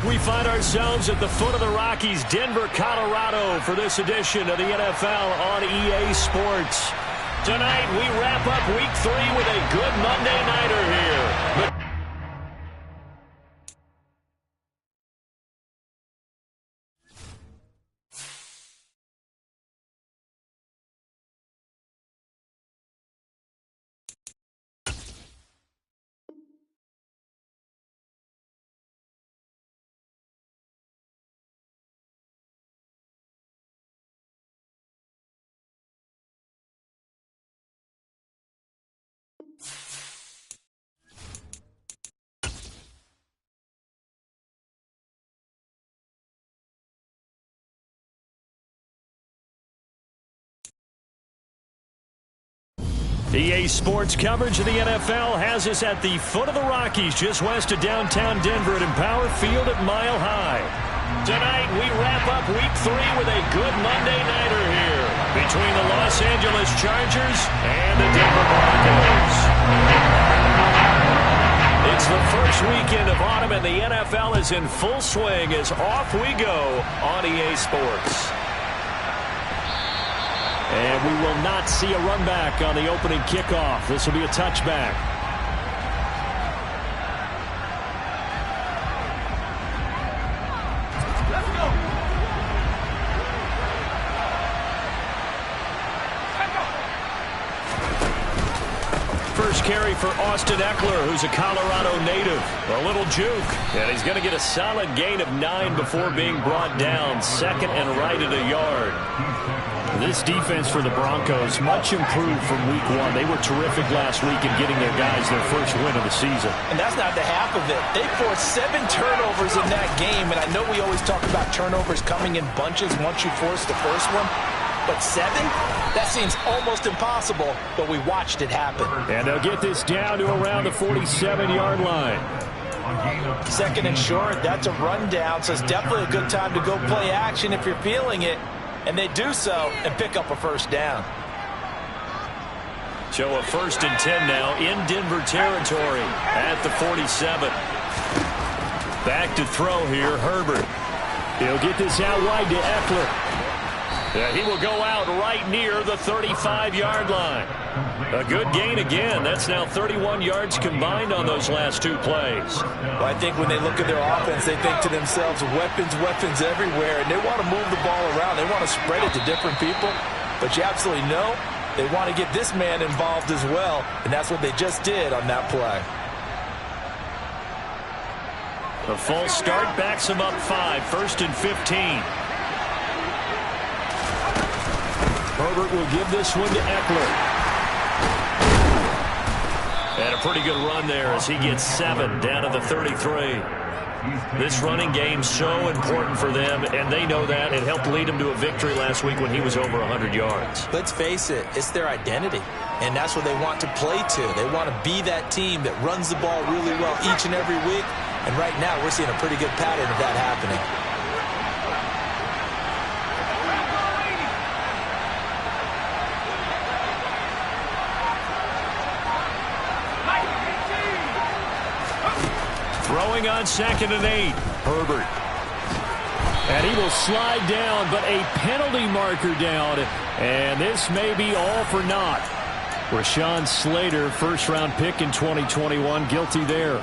We find ourselves at the foot of the Rockies, Denver, Colorado, for this edition of the NFL on EA Sports. Tonight, we wrap up Week 3 with a good Monday nighter here. EA Sports coverage of the NFL has us at the foot of the Rockies, just west of downtown Denver at Empower Field at Mile High. Tonight, we wrap up Week 3 with a good Monday nighter here between the Los Angeles Chargers and the Denver Broncos. It's the first weekend of autumn, and the NFL is in full swing as off we go on EA Sports. And we will not see a run back on the opening kickoff. This will be a touchback. Let's go. First carry for Austin Eckler, who's a Colorado native. A little juke. And he's going to get a solid gain of 9 before being brought down. Second and right at a yard. This defense for the Broncos, much improved from Week 1. They were terrific last week in getting their guys their first win of the season. And that's not the half of it. They forced 7 turnovers in that game, and I know we always talk about turnovers coming in bunches once you force the first one. But 7? That seems almost impossible, but we watched it happen. And they'll get this down to around the 47-yard line. Second and short, that's a rundown, so it's definitely a good time to go play action if you're feeling it. And they do so and pick up a first down. So a 1st and 10 now in Denver territory at the 47. Back to throw here, Herbert. He'll get this out wide to Eckler. Yeah, he will go out right near the 35-yard line. A good gain again. That's now 31 yards combined on those last 2 plays. Well, I think when they look at their offense, they think to themselves, weapons, weapons everywhere, and they want to move the ball around. They want to spread it to different people, but you absolutely know they want to get this man involved as well, and that's what they just did on that play. A false start backs him up 5, 1st and 15. Herbert will give this one to Eckler. And a pretty good run there as he gets 7 down to the 33. This running game so important for them, and they know that. It helped lead them to a victory last week when he was over 100 yards. Let's face it, it's their identity, and that's what they want to play to. They want to be that team that runs the ball really well each and every week, and right now we're seeing a pretty good pattern of that happening. Throwing on 2nd and 8, Herbert. And he will slide down, but a penalty marker down. And this may be all for naught. Rashawn Slater, first-round pick in 2021, guilty there.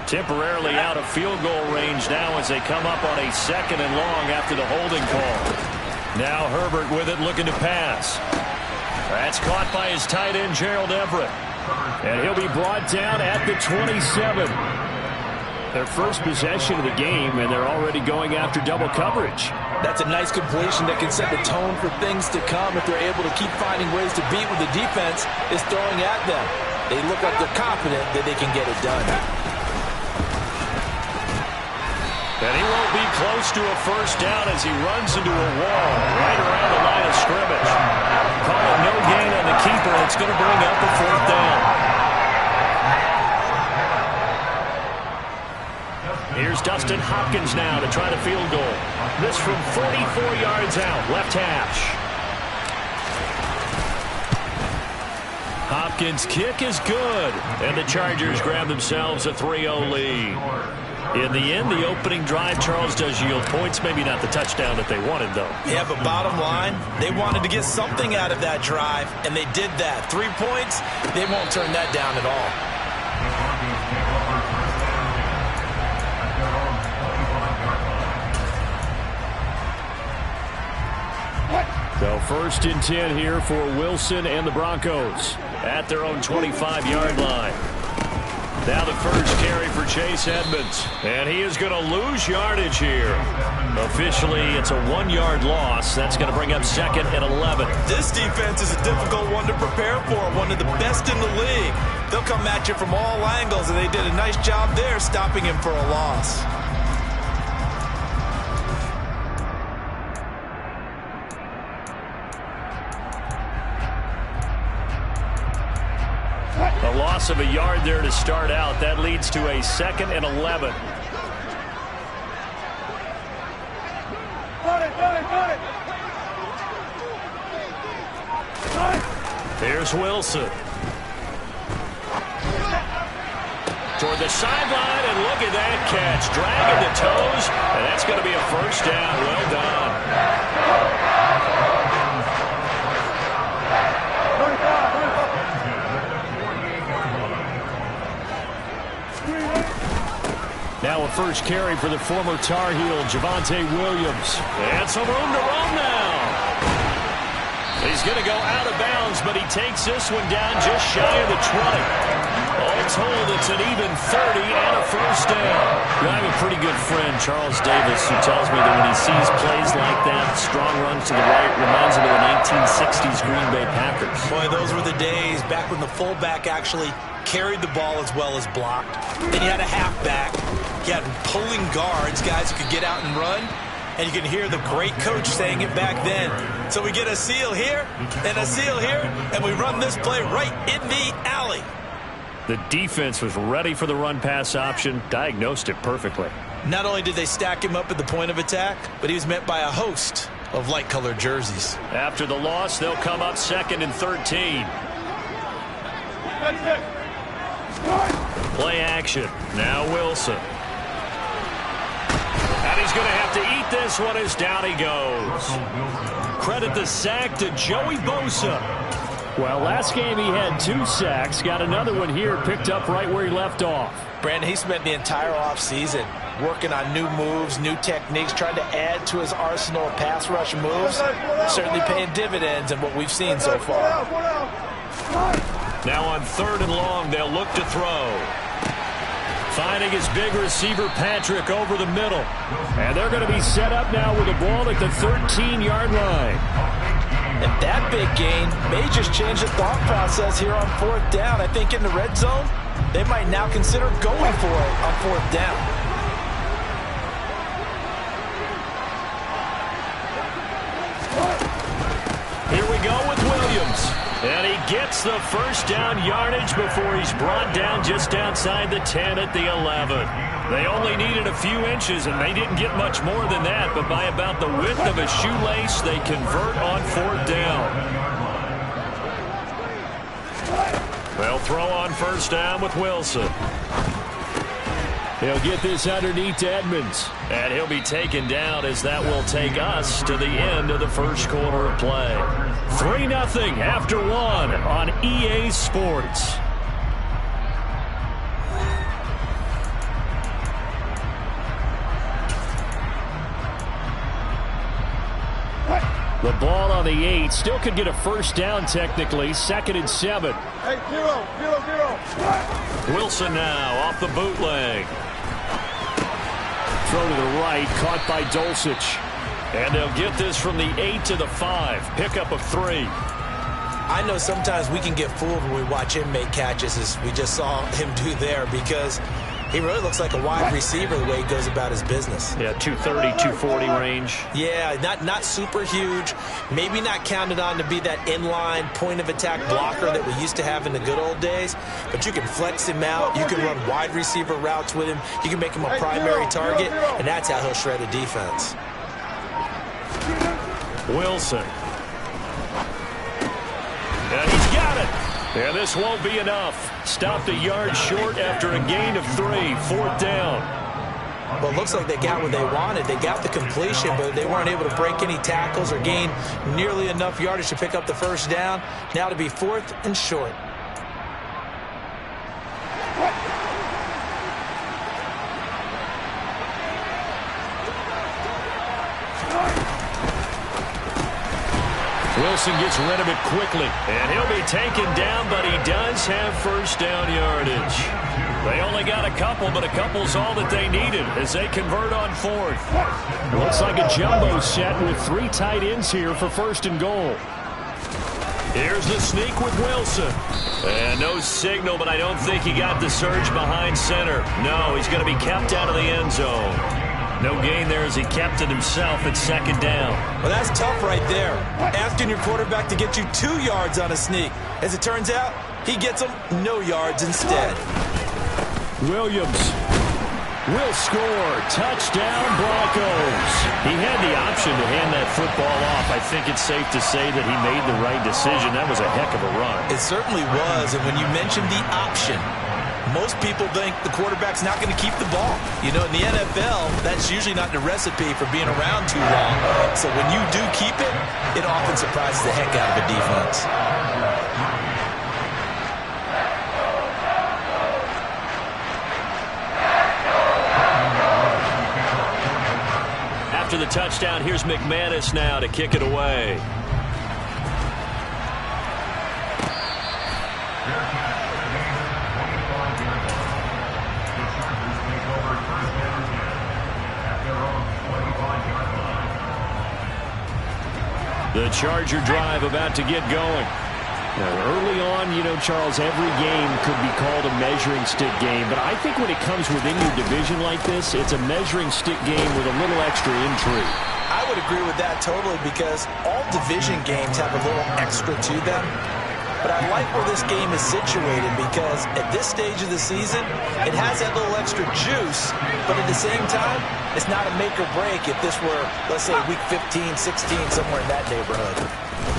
Temporarily out of field goal range now as they come up on a 2nd and long after the holding call. Now Herbert with it, looking to pass. That's caught by his tight end, Gerald Everett. And he'll be brought down at the 27. Their first possession of the game, and they're already going after double coverage. That's a nice completion that can set the tone for things to come if they're able to keep finding ways to beat what the defense is throwing at them. They look like they're confident that they can get it done. And he won't be close to a first down as he runs into a wall right around the line of scrimmage. Call it no gain on the keeper. It's going to bring up a 4th down. Here's Dustin Hopkins now to try the field goal. This from 44 yards out, left hash. Hopkins' kick is good. And the Chargers grab themselves a 3-0 lead. In the end, the opening drive, Charles, does yield points. Maybe not the touchdown that they wanted, though. Yeah, but bottom line, they wanted to get something out of that drive, and they did that. 3 points, they won't turn that down at all. So 1st and 10 here for Wilson and the Broncos at their own 25-yard line. Now the first carry for Chase Edmonds. And he is going to lose yardage here. Officially, it's a 1-yard loss. That's going to bring up 2nd and 11. This defense is a difficult one to prepare for. One of the best in the league. They'll come at you from all angles, and they did a nice job there stopping him for a loss. A loss of a yard there to start out. That leads to a 2nd and 11. Here's Wilson. Toward the sideline, and look at that catch. Dragging the toes, and that's going to be a 1st down. Well done. Now a first carry for the former Tar Heel, Javonte Williams. And some room to run now. He's going to go out of bounds, but he takes this one down just shy of the 20. All told, it's an even 30 and a 1st down. I have a pretty good friend, Charles Davis, who tells me that when he sees plays like that, strong runs to the right, reminds him of the 1960s Green Bay Packers. Boy, those were the days back when the fullback actually carried the ball as well as blocked. Then you had a halfback. You had pulling guards, guys who could get out and run. And you can hear the great coach saying it back then. So we get a seal here and a seal here, and we run this play right in the alley. The defense was ready for the run-pass option, diagnosed it perfectly. Not only did they stack him up at the point of attack, but he was met by a host of light-colored jerseys. After the loss, they'll come up 2nd and 13. Play action. Now Wilson. And he's going to have to eat this one as down he goes. Credit the sack to Joey Bosa. Well, last game he had 2 sacks. Got another one here, picked up right where he left off. Brandon, he spent the entire offseason working on new moves, new techniques, trying to add to his arsenal of pass rush moves. Certainly paying dividends in what we've seen so far. Now on 3rd and long, they'll look to throw. Finding his big receiver, Patrick, over the middle. And they're going to be set up now with the ball at the 13-yard line. And that big gain may just change the thought process here on 4th down. I think in the red zone, they might now consider going for it on 4th down. Here we go with Williams. And he gets the 1st down yardage before he's brought down just outside the 10 at the 11. They only needed a few inches, and they didn't get much more than that, but by about the width of a shoelace, they convert on 4th down. They'll throw on 1st down with Wilson. He'll get this underneath to Edmonds. And he'll be taken down as that will take us to the end of the 1st quarter of play. 3-0 after 1 on EA Sports. The ball on the 8. Still could get a 1st down technically. 2nd and 7. Hey, 0. Wilson now off the bootleg. Throw to the right, caught by Dulcich. And they'll get this from the 8 to the 5. Pickup of 3. I know sometimes we can get fooled when we watch him make catches, as we just saw him do there, because he really looks like a wide receiver the way he goes about his business. Yeah, 230, 240 range. Yeah, not super huge. Maybe not counted on to be that inline point-of-attack blocker that we used to have in the good old days. But you can flex him out. You can run wide receiver routes with him. You can make him a primary target, and that's how he'll shred a defense. Wilson. And he's got it. And this won't be enough. Stopped a yard short after a gain of 3. 4th down. Well, it looks like they got what they wanted. They got the completion, but they weren't able to break any tackles or gain nearly enough yardage to pick up the first down. Now to be 4th and short. Wilson gets rid of it quickly, and he'll be taken down, but he does have first down yardage. They only got a couple, but a couple's all that they needed as they convert on 4th. Looks like a jumbo set with 3 tight ends here for 1st and goal. Here's the sneak with Wilson. And no signal, but I don't think he got the surge behind center. No, he's going to be kept out of the end zone. No gain there as he kept it himself at 2nd down. Well, that's tough right there. Asking your quarterback to get you 2 yards on a sneak. As it turns out, he gets them no yards instead. Williams will score. Touchdown, Broncos. He had the option to hand that football off. I think it's safe to say that he made the right decision. That was a heck of a run. It certainly was. And when you mentioned the option, most people think the quarterback's not going to keep the ball. You know, in the NFL, that's usually not the recipe for being around too long. So when you do keep it, it often surprises the heck out of a defense. After the touchdown, here's McManus now to kick it away. The Charger drive about to get going. Now, early on, you know, Charles, every game could be called a measuring stick game. But I think when it comes within your division like this, it's a measuring stick game with a little extra intrigue. I would agree with that totally because all division games have a little extra to them. But I like where this game is situated because at this stage of the season, it has that little extra juice, but at the same time, it's not a make or break if this were, let's say, week 15, 16, somewhere in that neighborhood.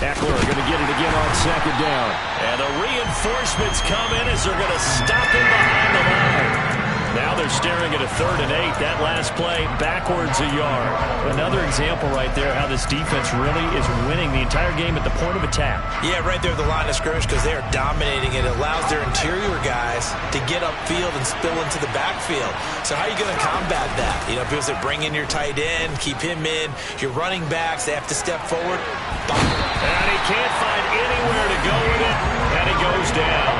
Eckler going to get it again on 2nd down. And the reinforcements come in as they're going to stop him behind the line. Now they're staring at a 3rd and 8. That last play, backwards a yard. Another example right there how this defense really is winning the entire game at the point of attack. Yeah, right there at the line of scrimmage because they are dominating. It allows their interior guys to get upfield and spill into the backfield. So how are you going to combat that? You know, because they bring in your tight end, keep him in. Your running backs, they have to step forward. And he can't find anywhere to go with it, and he goes down.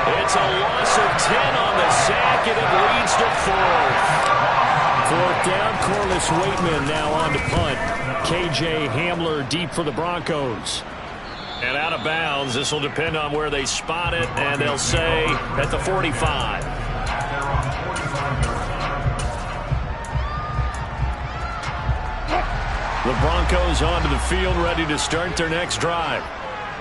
It's a loss of 10 on the sack, and it leads to 4th. 4th down, Corliss Waitman now on to punt. KJ Hamler deep for the Broncos. And out of bounds, this will depend on where they spot it, and they'll say at the 45. The Broncos onto the field, ready to start their next drive.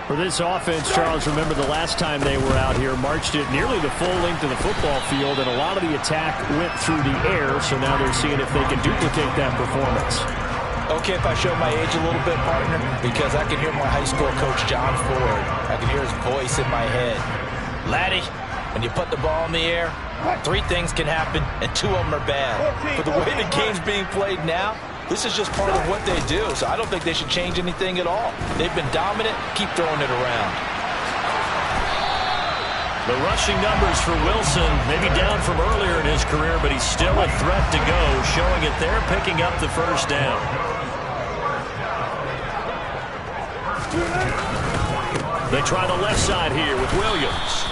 For this offense, Charles, remember the last time they were out here, marched it nearly the full length of the football field, and a lot of the attack went through the air, so now they're seeing if they can duplicate that performance. Okay, if I show my age a little bit, partner, because I can hear my high school coach, John Ford. I can hear his voice in my head. Laddie, when you put the ball in the air, 3 things can happen, and 2 of them are bad. But the way the game's being played now, this is just part of what they do, so I don't think they should change anything at all. They've been dominant. Keep throwing it around. The rushing numbers for Wilson may be down from earlier in his career, but he's still a threat to go, showing it there, picking up the first down. They try the left side here with Williams.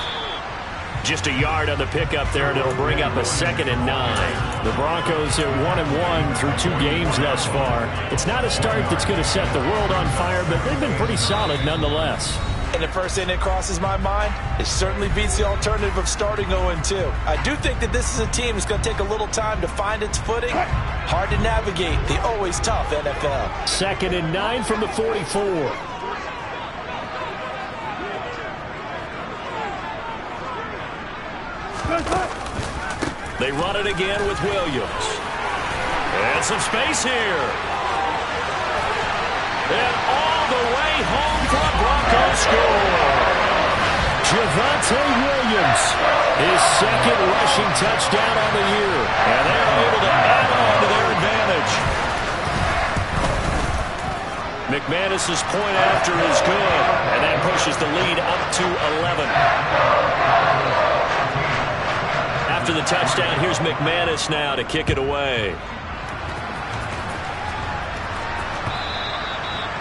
Just a yard on the pickup there, and it'll bring up a 2nd and 9. The Broncos are 1-1 through 2 games thus far. It's not a start that's going to set the world on fire, but they've been pretty solid nonetheless. And the first thing that crosses my mind, it certainly beats the alternative of starting 0-2. I do think that this is a team that's going to take a little time to find its footing. Hard to navigate the always tough NFL. 2nd and 9 from the 44. They run it again with Williams. And some space here. And all the way home for a Broncos score. Javonte Williams, his second rushing touchdown on the year. And they're able to add on to their advantage. McManus's point after is good, and that pushes the lead up to 11. After the touchdown, here's McManus now to kick it away.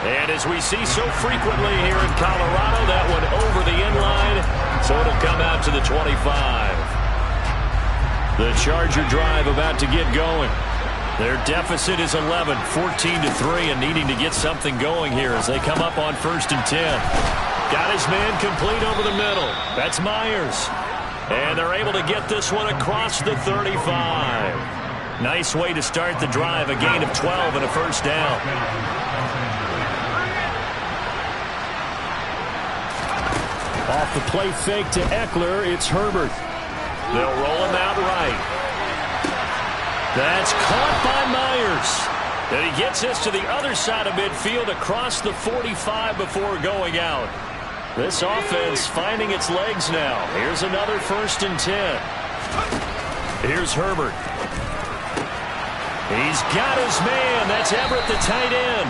And as we see so frequently here in Colorado, that one over the end line, so it'll come out to the 25. The Charger drive about to get going. Their deficit is 11, 14-3, and needing to get something going here as they come up on 1st and 10. Got his man complete over the middle. That's Myers. And they're able to get this one across the 35. Nice way to start the drive, a gain of 12 and a first down. Off the play fake to Eckler, it's Herbert. They'll roll him out right. That's caught by Myers. And he gets this to the other side of midfield across the 45 before going out. This offense finding its legs now. Here's another 1st and 10. Here's Herbert. He's got his man. That's Everett, the tight end.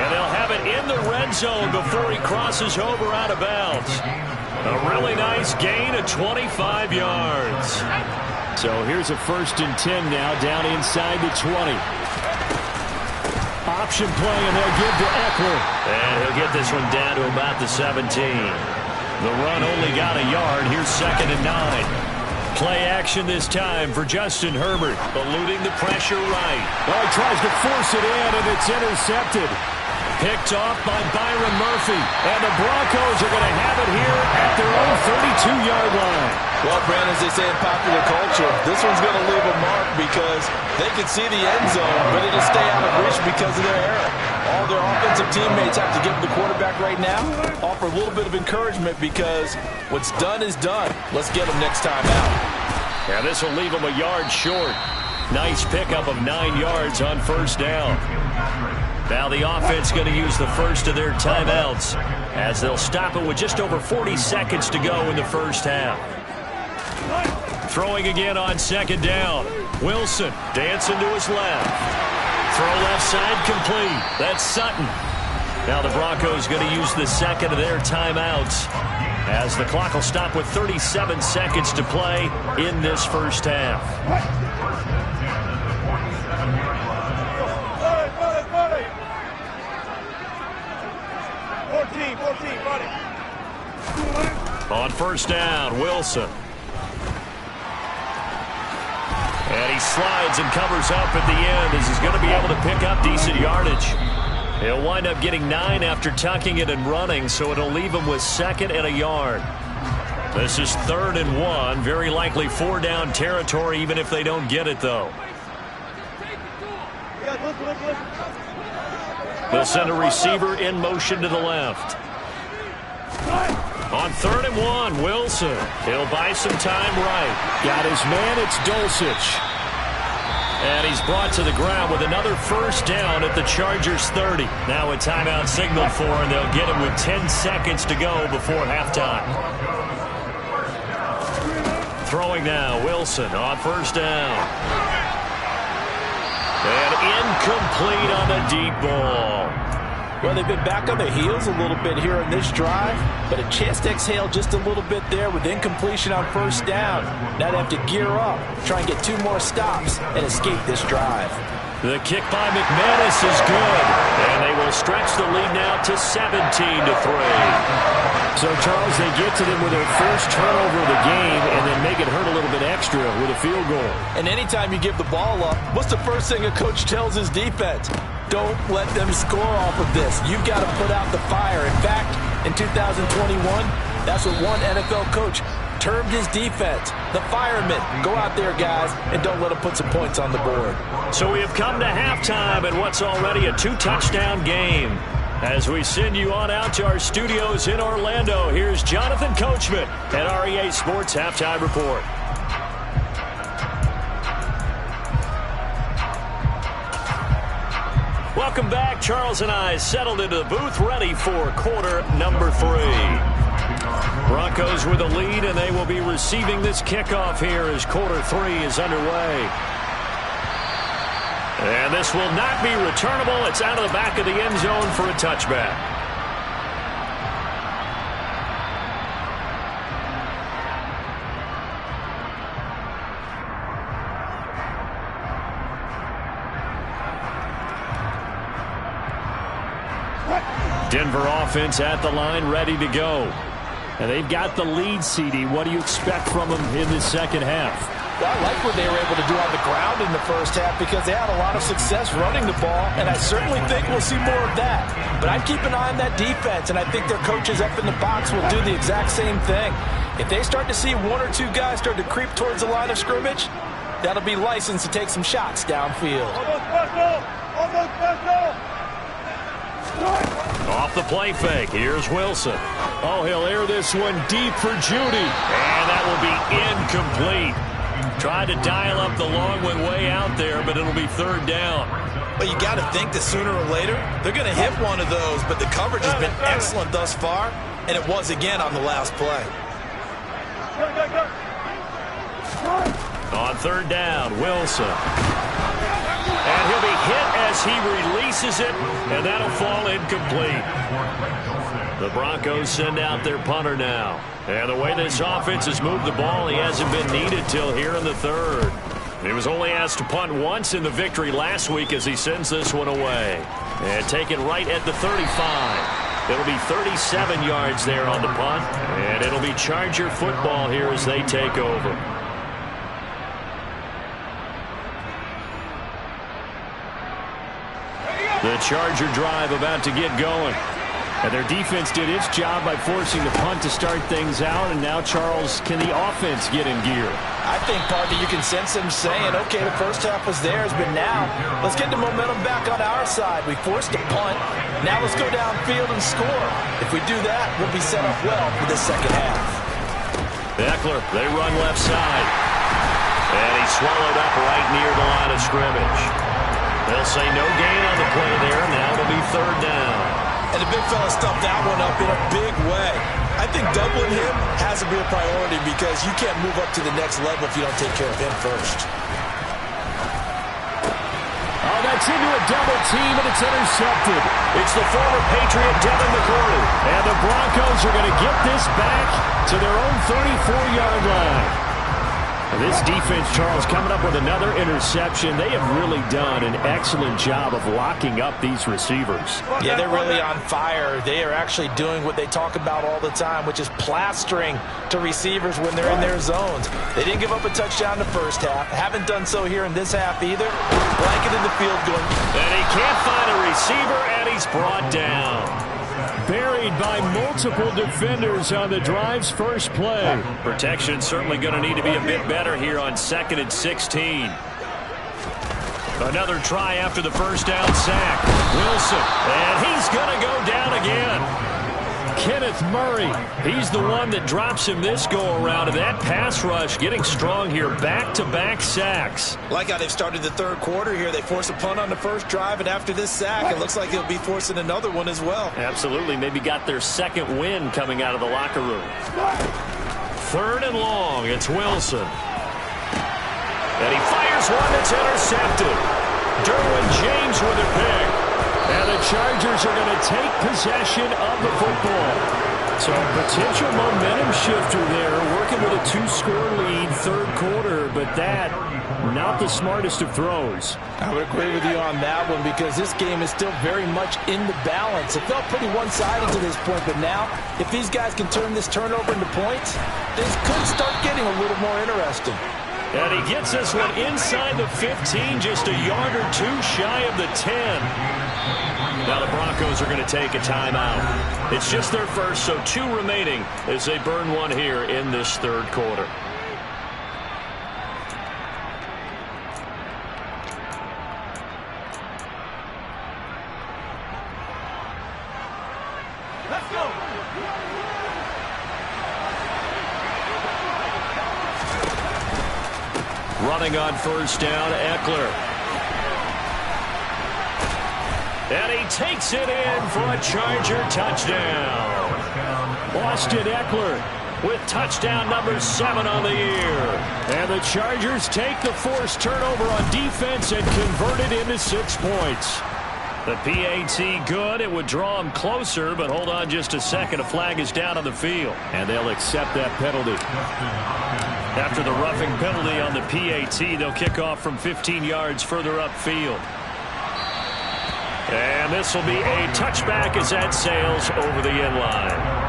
And they'll have it in the red zone before he crosses over out of bounds. A really nice gain of 25 yards. So here's a 1st and 10 now down inside the 20. Option play, and they'll give to Eckler. And he'll get this one down to about the 17. The run only got a yard. Here's 2nd and 9. Play action this time for Justin Herbert, eluding the pressure right. Well, he tries to force it in, and it's intercepted. Picked off by Byron Murphy, and the Broncos are going to have it here at their own 32-yard line. Well, Brandon, as they say in popular culture, this one's going to leave a mark because they can see the end zone, but it'll stay out of reach because of their error. All their offensive teammates have to give the quarterback right now, offer a little bit of encouragement because what's done is done. Let's get them next time out. Yeah, this will leave them a yard short. Nice pickup of 9 yards on 1st down. Now the offense going to use the first of their timeouts as they'll stop it with just over 40 seconds to go in the first half. Throwing again on 2nd down. Wilson dancing to his left. Throw left side complete. That's Sutton. Now the Broncos going to use the second of their timeouts as the clock will stop with 37 seconds to play in this first half. 14, buddy. On 1st down, Wilson. And he slides and covers up at the end as he's going to be able to pick up decent yardage. He'll wind up getting 9 after tucking it and running, so it'll leave him with 2nd and a yard. This is 3rd and 1, very likely 4-down territory even if they don't get it, though. They'll send a receiver in motion to the left. On 3rd and 1, Wilson. He'll buy some time right. Got his man, it's Dulcich. And he's brought to the ground with another 1st down at the Chargers' 30. Now a timeout signaled for, and they'll get him with 10 seconds to go before halftime. Throwing now, Wilson on 1st down. And incomplete on the deep ball. Well, they've been back on their heels a little bit here in this drive, but a chance to exhale just a little bit there with incompletion on 1st down. Now they have to gear up, try and get 2 more stops, and escape this drive. The kick by McManus is good, and they will stretch the lead now to 17-3. So, Charles, they get to them with their first turnover of the game and then make it hurt a little bit extra with a field goal. And anytime you give the ball up, what's the first thing a coach tells his defense? Don't let them score off of this. You've got to put out the fire. In fact, in 2021, that's what one NFL coach termed his defense, the firemen. Go out there, guys, and don't let them put some points on the board. So we have come to halftime in what's already a 2-touchdown game. As we send you on out to our studios in Orlando, here's Jonathan Coachman at REA Sports Halftime Report. Welcome back. Charles and I settled into the booth, ready for quarter number 3. Broncos with a lead, and they will be receiving this kickoff here as quarter 3 is underway. And this will not be returnable. It's out of the back of the end zone for a touchback. Denver offense at the line, ready to go. And they've got the lead, CD. What do you expect from them in the second half? Well, I like what they were able to do on the ground in the first half because they had a lot of success running the ball, and I certainly think we'll see more of that. But I'd keep an eye on that defense, and I think their coaches up in the box will do the exact same thing. If they start to see 1 or 2 guys start to creep towards the line of scrimmage, that'll be licensed to take some shots downfield. Off the play fake, here's Wilson. Oh, he'll air this one deep for Judy. And that will be incomplete. Tried to dial up the long one way out there, but it'll be third down. Well, you got to think that sooner or later, they're going to hit one of those, but the coverage has been excellent thus far, and it was again on the last play. On third down, Wilson. And he'll be hit as he releases it, and that'll fall incomplete. The Broncos send out their punter now. And the way this offense has moved the ball, he hasn't been needed till here in the third. He was only asked to punt once in the victory last week as he sends this one away. And taken right at the 35. It'll be 37 yards there on the punt. And it'll be Charger football here as they take over. The Charger drive about to get going. And their defense did its job by forcing the punt to start things out. And now, Charles, can the offense get in gear? I think, partly, you can sense them saying, okay, the first half was theirs, but now let's get the momentum back on our side. We forced a punt. Now let's go downfield and score. If we do that, we'll be set up well for the second half. Eckler, they run left side. And he's swallowed up right near the line of scrimmage. They'll say no gain on the play there. Now it'll be third down. And the big fella stuffed that one up in a big way. I think doubling him has to be a priority because you can't move up to the next level if you don't take care of him first. Oh, that's into a double team, and it's intercepted. It's the former Patriot Devin McCourty. And the Broncos are going to get this back to their own 34-yard line. And this defense, Charles, coming up with another interception. They have really done an excellent job of locking up these receivers. Yeah, they're really on fire. They are actually doing what they talk about all the time, which is plastering to receivers when they're in their zones. They didn't give up a touchdown in the first half. Haven't done so here in this half either. Blanket in the field going. And he can't find a receiver, and he's brought down. Buried by multiple defenders on the drive's first play. Protection certainly going to need to be a bit better here on 2nd and 16. Another try after the first down sack. Wilson, and he's going to go down again. Kenneth Murray, he's the one that drops him this go-around. And that pass rush getting strong here. Back-to-back sacks. Like how they've started the third quarter here. They force a punt on the first drive, and after this sack, it looks like they'll be forcing another one as well. Absolutely. Maybe got their second win coming out of the locker room. Third and long. It's Wilson. And he fires one that's intercepted. Derwin James with a pick. And the Chargers are going to take possession of the football. So potential momentum shifter there, working with a 2-score lead, third quarter, but that not the smartest of throws. I would agree with you on that one because this game is still very much in the balance. It felt pretty one-sided to this point, but now if these guys can turn this turnover into points, this could start getting a little more interesting. And he gets this one inside the 15, just a yard or two shy of the 10. Now the Broncos are going to take a timeout. It's just their first, so 2 remaining as they burn one here in this third quarter. Let's go. Running on first down, Eckler. And he takes it in for a Charger touchdown. Austin Eckler with touchdown number 7 on the year. And the Chargers take the forced turnover on defense and convert it into 6 points. The PAT good. It would draw him closer, but hold on just a second. A flag is down on the field. And they'll accept that penalty. After the roughing penalty on the PAT, they'll kick off from 15 yards further upfield. And this will be a touchback as that sails over the end line.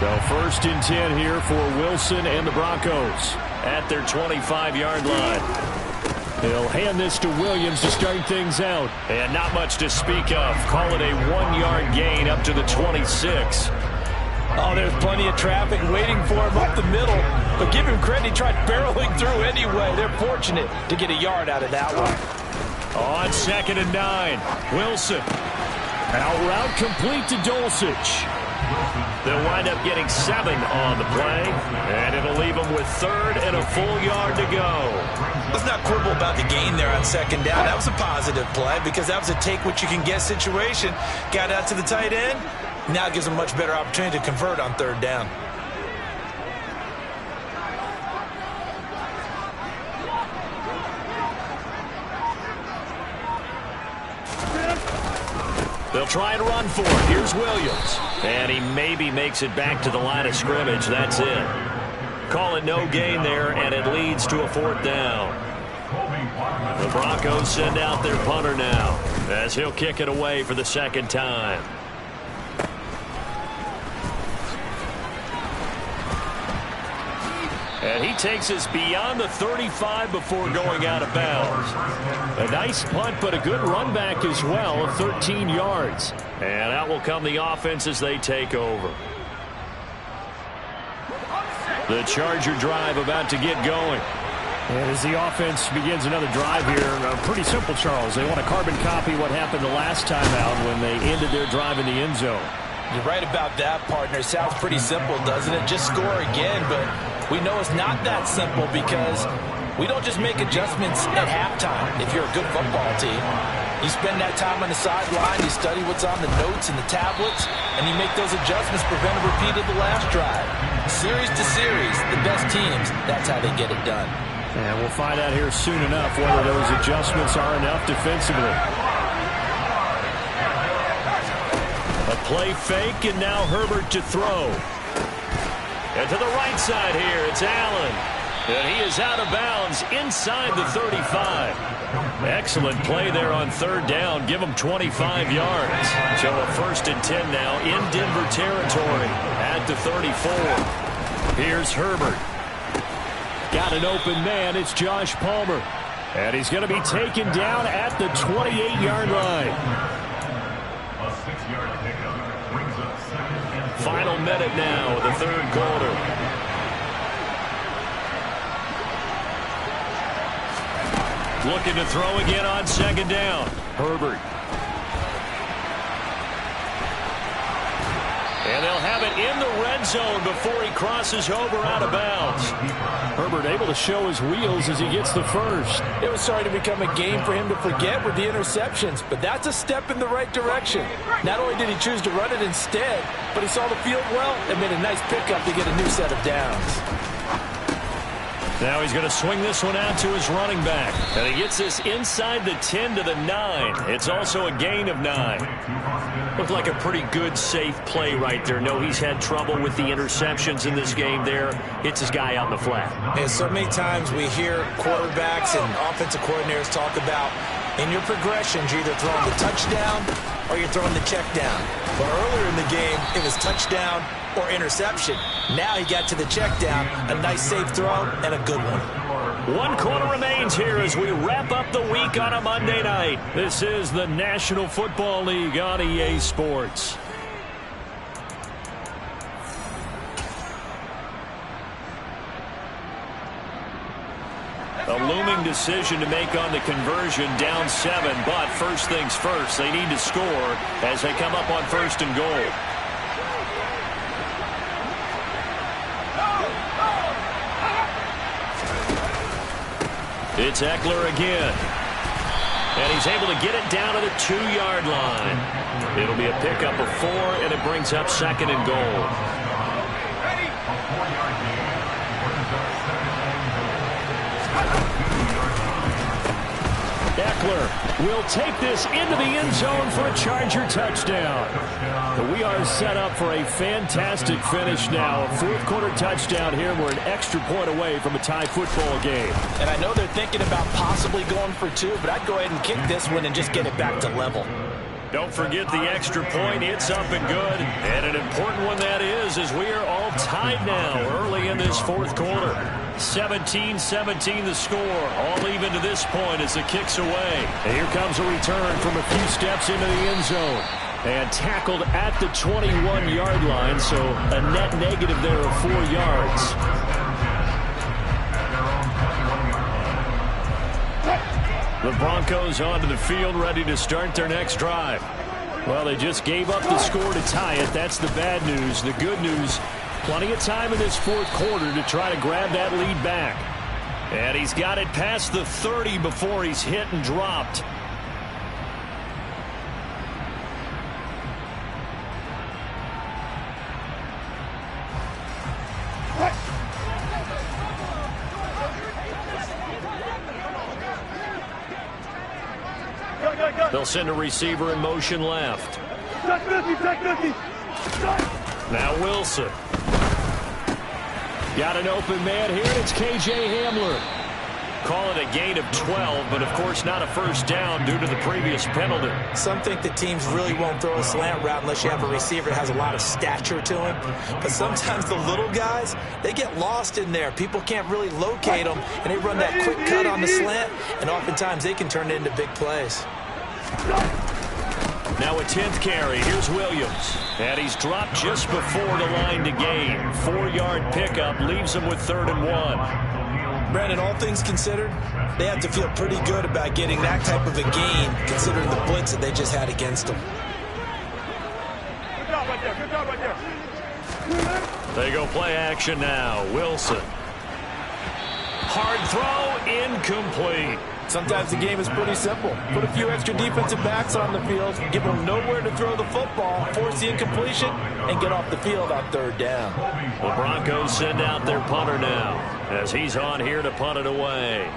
So 1st and 10 here for Wilson and the Broncos at their 25-yard line. He'll hand this to Williams to start things out. And not much to speak of. Call it a 1-yard gain up to the 26. Oh, there's plenty of traffic waiting for him up the middle. But give him credit, he tried barreling through anyway. They're fortunate to get a yard out of that one. On 2nd and 9, Wilson. Out route complete to Dulcich. They'll wind up getting 7 on the play. And it'll leave them with 3rd and a full yard to go. Let's not quibble about the gain there on 2nd down. That was a positive play because that was a take-what-you-can-get situation. Got out to the tight end. Now gives them a much better opportunity to convert on 3rd down. They'll try and run for it. Here's Williams. And he maybe makes it back to the line of scrimmage. That's it. Call it no gain there, and it leads to a 4th down. The Broncos send out their punter now as he'll kick it away for the 2nd time. And he takes us beyond the 35 before going out of bounds. A nice punt, but a good run back as well of 13 yards. And out will come the offense as they take over. The Charger drive about to get going. And as the offense begins another drive here, pretty simple, Charles. They want to carbon copy what happened the last time out when they ended their drive in the end zone. You're right about that, partner. Sounds pretty simple, doesn't it? Just score again, but we know it's not that simple because we don't just make adjustments at halftime if you're a good football team. You spend that time on the sideline, you study what's on the notes and the tablets, and you make those adjustments, prevent a repeat of the last drive. Series to series, the best teams, that's how they get it done. And we'll find out here soon enough whether those adjustments are enough defensively. A play fake, and now Herbert to throw. And to the right side here, it's Allen. And he is out of bounds inside the 35. Excellent play there on 3rd down. Give him 25 yards. So a 1st and 10 now in Denver territory at the 34. Here's Herbert. Got an open man. It's Josh Palmer. And he's going to be taken down at the 28-yard line. Final minute now of the 3rd quarter. Looking to throw again on 2nd down. Herbert. And they'll have it in the red zone before he crosses over out of bounds. Herbert able to show his wheels as he gets the first. It was starting to become a game for him to forget with the interceptions, but that's a step in the right direction. Not only did he choose to run it instead, but he saw the field well and made a nice pickup to get a new set of downs. Now he's going to swing this one out to his running back. And he gets this inside the 10 to the 9. It's also a gain of 9. Looked like a pretty good, safe play right there. No, he's had trouble with the interceptions in this game there. Hits his guy out in the flat. And so many times we hear quarterbacks and offensive coordinators talk about in your progressions, you're either throwing the touchdown or you're throwing the check down. But earlier in the game, it was touchdown or interception. Now he got to the check down, a nice safe throw, and a good one. 1 quarter remains here as we wrap up the week on a Monday night. This is the National Football League on EA Sports. A looming decision to make on the conversion, down 7, but first things first, they need to score as they come up on 1st and goal. It's Eckler again. And he's able to get it down to the 2-yard line. It'll be a pickup of 4, and it brings up 2nd and goal. Eckler will take this into the end zone for a Charger touchdown. We are set up for a fantastic finish now. A fourth-quarter touchdown here. We're an extra point away from a tie football game. And I know they're thinking about possibly going for 2, but I'd go ahead and kick this one and just get it back to level. Don't forget the extra point. It's up and good. And an important one that is, as we are all tied now early in this fourth quarter. 17-17 the score. All even to this point as it kicks away. And here comes a return from a few steps into the end zone. And tackled at the 21-yard line, so a net negative there of 4 yards. The Broncos onto the field, ready to start their next drive. Well, they just gave up the score to tie it. That's the bad news. The good news, plenty of time in this fourth quarter to try to grab that lead back. And he's got it past the 30 before he's hit and dropped. They'll send a receiver in motion left. Now Wilson. Got an open man here, and it's K.J. Hamler. Call it a gain of 12, but of course not a first down due to the previous penalty. Some think the teams really won't throw a slant route unless you have a receiver that has a lot of stature to him. But sometimes the little guys, they get lost in there. People can't really locate them, and they run that quick cut on the slant, and oftentimes they can turn it into big plays. Now a 10th carry. Here's Williams. And he's dropped just before the line to gain. 4-yard pickup leaves him with 3rd and 1. Brandon, all things considered, they have to feel pretty good about getting that type of a gain, considering the blitz that they just had against them. Good job right there. Good job right there. They go play action now. Wilson. Hard throw, incomplete. Sometimes the game is pretty simple. Put a few extra defensive backs on the field, give them nowhere to throw the football, force the incompletion, and get off the field on 3rd down. The Broncos send out their punter now as he's on here to punt it away.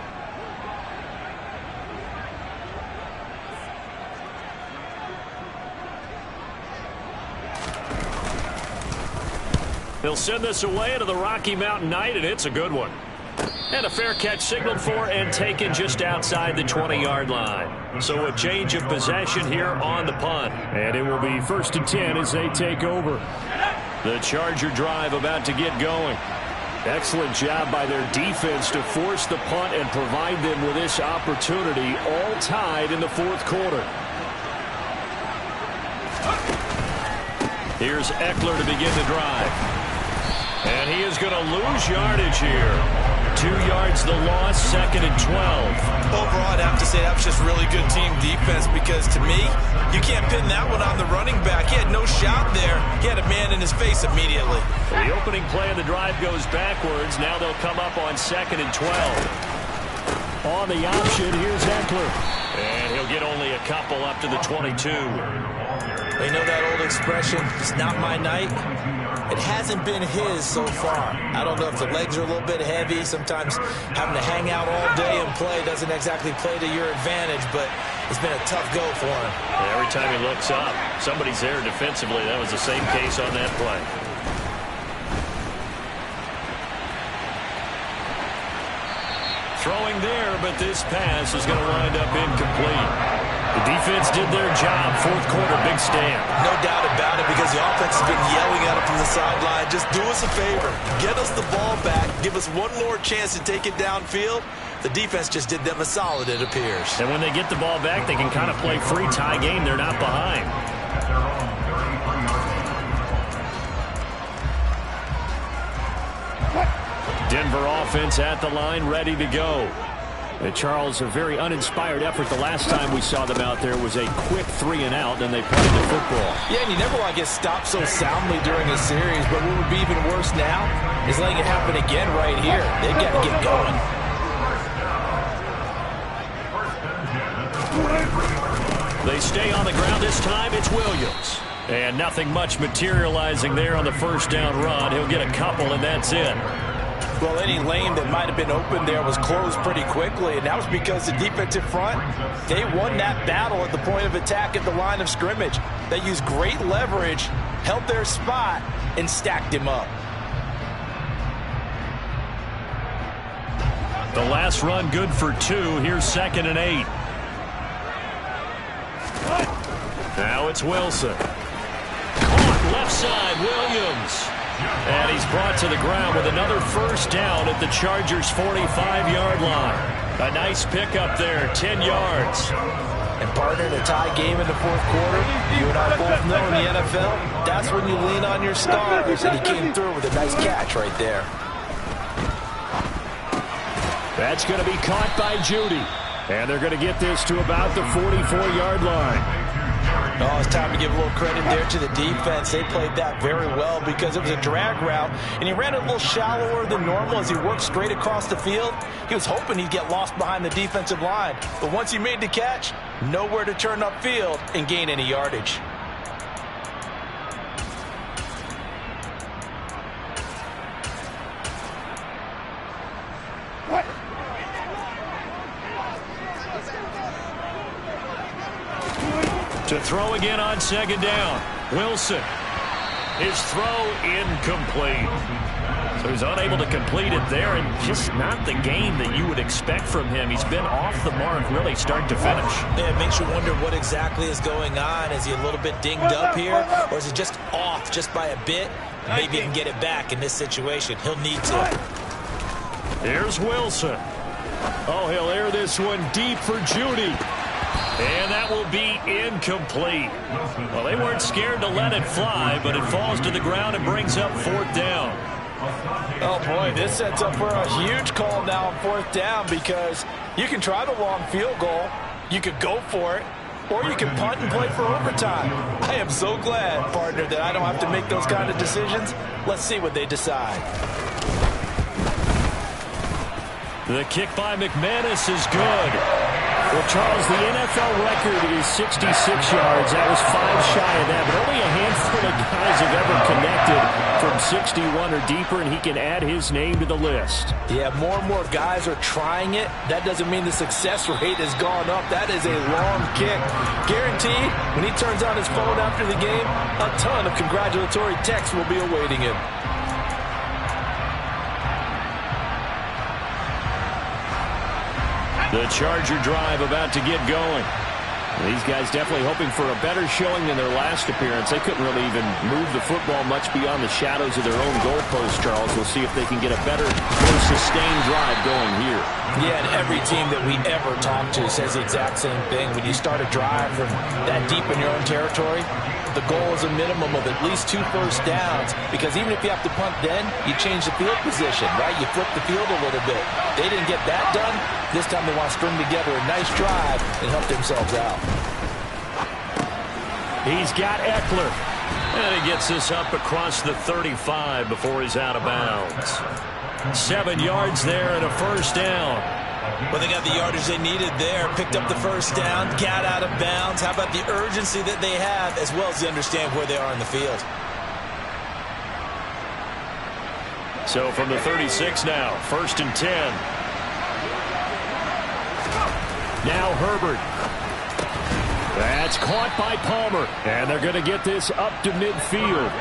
He'll send this away into the Rocky Mountain Night, and it's a good one. And a fair catch signaled for and taken just outside the 20-yard line. So a change of possession here on the punt. And it will be 1st and 10 as they take over. The Charger drive about to get going. Excellent job by their defense to force the punt and provide them with this opportunity, all tied in the fourth quarter. Here's Eckler to begin the drive. And he is going to lose yardage here. 2 yards the loss, 2nd and 12. Overall, I'd have to say that was just really good team defense because, to me, you can't pin that one on the running back. He had no shot there. He had a man in his face immediately. The opening play of the drive goes backwards. Now they'll come up on 2nd and 12. On the option, here's Eckler. And he'll get only a couple up to the 22. They know that old expression, it's not my night. It hasn't been his so far. I don't know if the legs are a little bit heavy. Sometimes having to hang out all day and play doesn't exactly play to your advantage, but it's been a tough go for him. Every time he looks up, somebody's there defensively. That was the same case on that play. Throwing there, but this pass is going to wind up incomplete. The defense did their job. Fourth quarter, big stand. No doubt about it, because the offense has been yelling at them from the sideline. Just do us a favor. Get us the ball back. Give us one more chance to take it downfield. The defense just did them a solid, it appears. And when they get the ball back, they can kind of play free tie game. They're not behind. Denver offense at the line, ready to go. And Charles, a very uninspired effort. The last time we saw them out there was a quick 3-and-out, and they punted the football. Yeah, and you never want to get stopped so soundly during a series, but what would be even worse now is letting it happen again right here. They've got to get going. They stay on the ground this time. It's Williams. And nothing much materializing there on the first down run. He'll get a couple, and that's it. Well, any lane that might have been open there was closed pretty quickly, and that was because the defensive front, they won that battle at the point of attack at the line of scrimmage. They used great leverage, held their spot, and stacked him up. The last run good for 2. Here's 2nd and 8. Now it's Wilson. Caught left side, Williams. And he's brought to the ground with another first down at the Chargers' 45-yard line. A nice pickup there, 10 yards. And partner, in a tie game in the fourth quarter, you and I both know in the NFL, that's when you lean on your stars. And he came through with a nice catch right there. That's going to be caught by Judy. And they're going to get this to about the 44-yard line. Oh, it's time to give a little credit there to the defense. They played that very well because it was a drag route, and he ran it a little shallower than normal as he worked straight across the field. He was hoping he'd get lost behind the defensive line, but once he made the catch, nowhere to turn upfield and gain any yardage. To throw again on 2nd down. Wilson. His throw incomplete. So he's unable to complete it there, and just not the game that you would expect from him. He's been off the mark really start to finish. Yeah, it makes you wonder what exactly is going on. Is he a little bit dinged up here, or is he just off just by a bit? Maybe he can get it back in this situation. He'll need to. Here's Wilson. Oh, he'll air this one deep for Judy. And that will be incomplete. Well, they weren't scared to let it fly, but it falls to the ground and brings up 4th down. Oh, boy, this sets up for a huge call now on 4th down because you can try the long field goal, you could go for it, or you can punt and play for overtime. I am so glad, partner, that I don't have to make those kind of decisions. Let's see what they decide. The kick by McManus is good. Well, Charles, the NFL record is 66 yards. That was 5 shy of that, but only a handful of guys have ever connected from 61 or deeper, and he can add his name to the list. Yeah, more and more guys are trying it. That doesn't mean the success rate has gone up. That is a long kick. Guaranteed, when he turns on his phone after the game, a ton of congratulatory texts will be awaiting him. The Charger drive about to get going. These guys definitely hoping for a better showing than their last appearance. They couldn't really even move the football much beyond the shadows of their own goalpost, Charles. We'll see if they can get a better, more sustained drive going here. Yeah, and every team that we ever talk to says the exact same thing. When you start a drive from that deep in your own territory, the goal is a minimum of at least 2 first downs, because even if you have to punt then, you change the field position, right? You flip the field a little bit. They didn't get that done. This time they want to string together a nice drive and help themselves out. He's got Eckler. And he gets this up across the 35 before he's out of bounds. 7 yards there and a first down. Well, they got the yardage they needed there, picked up the first down, got out of bounds. How about the urgency that they have, as well as they understand where they are in the field? So from the 36 now, 1st and 10. Now Herbert. That's caught by Palmer, and they're going to get this up to midfield.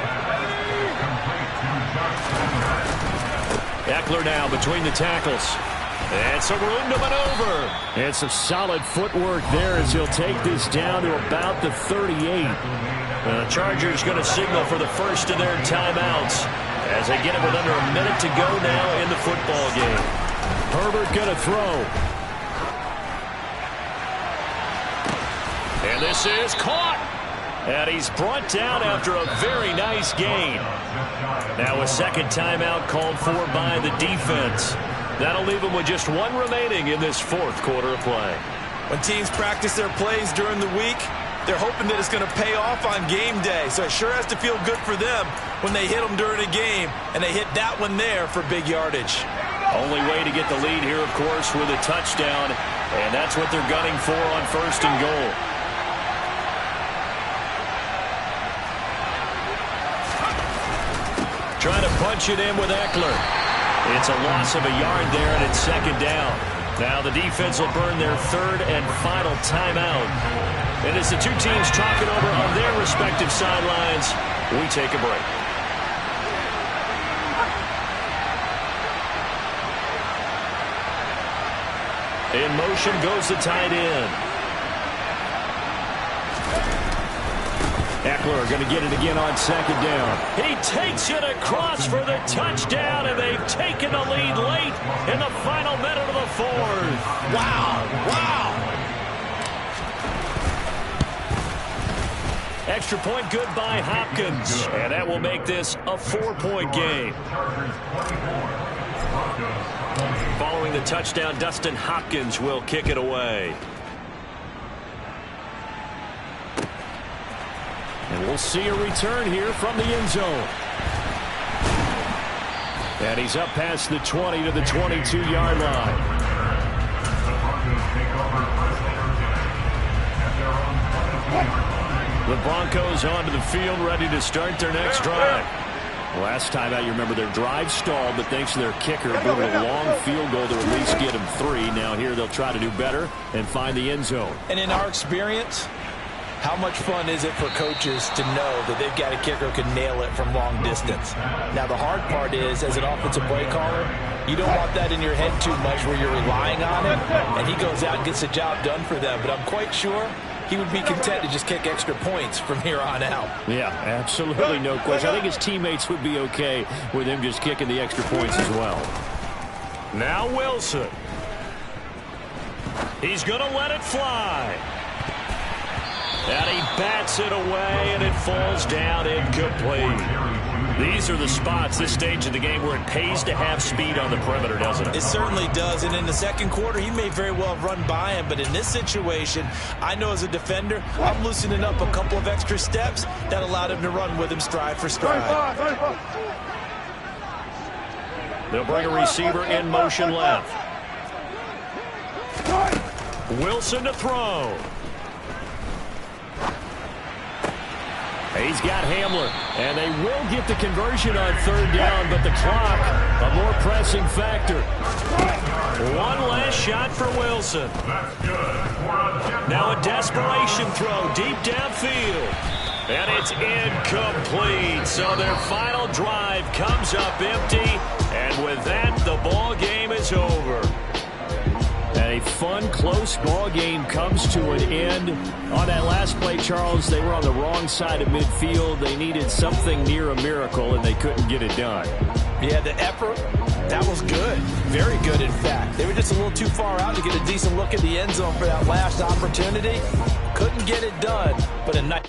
Eckler now between the tackles. And some room to maneuver. And some solid footwork there as he'll take this down to about the 38. The Chargers going to signal for the first of their timeouts as they get it with under a minute to go now in the football game. Herbert going to throw. And this is caught. And he's brought down after a very nice gain. Now a second timeout called for by the defense. That'll leave them with just 1 remaining in this 4th quarter of play. When teams practice their plays during the week, they're hoping that it's going to pay off on game day. So it sure has to feel good for them when they hit them during a game. And they hit that one there for big yardage. Only way to get the lead here, of course, with a touchdown. And that's what they're gunning for on 1st and goal. Trying to punch it in with Eckler. It's a loss of a yard there, and it's 2nd down. Now the defense will burn their 3rd and final timeout. And as the two teams talk it over on their respective sidelines, we take a break. In motion goes the tight end. Eckler going to get it again on 2nd down. He takes it across for the touchdown, and they've taken the lead late in the final minute of the 4th. Wow, wow. Extra point good by Hopkins, and that will make this a 4-point game. Following the touchdown, Dustin Hopkins will kick it away. And we'll see a return here from the end zone. And he's up past the 20 to the 22-yard line. The Broncos onto the field, ready to start their next drive. Last time out, you remember their drive stalled, but thanks to their kicker, moving a long field goal to at least get them 3. Now here they'll try to do better and find the end zone. And in our experience, how much fun is it for coaches to know that they've got a kicker who can nail it from long distance? Now, the hard part is, as an offensive play caller, you don't want that in your head too much where you're relying on him, and he goes out and gets the job done for them. But I'm quite sure he would be content to just kick extra points from here on out. Yeah, absolutely no question. I think his teammates would be okay with him just kicking the extra points as well. Now Wilson. He's going to let it fly. And he bats it away, and it falls down incomplete. These are the spots, this stage of the game, where it pays to have speed on the perimeter, doesn't it? It certainly does, and in the second quarter, he may very well have run by him, but in this situation, I know as a defender, I'm loosening up a couple of extra steps that allowed him to run with him stride for stride. They'll bring a receiver in motion left. Wilson to throw. He's got Hamler, and they will get the conversion on 3rd down, but the clock, a more pressing factor. One last shot for Wilson. Now a desperation throw deep downfield, and it's incomplete. So their final drive comes up empty, and with that, the ball game is over. And a fun, close ball game comes to an end. On that last play, Charles, they were on the wrong side of midfield. They needed something near a miracle, and they couldn't get it done. Yeah, the effort, that was good. Very good, in fact. They were just a little too far out to get a decent look at the end zone for that last opportunity. Couldn't get it done, but a nice...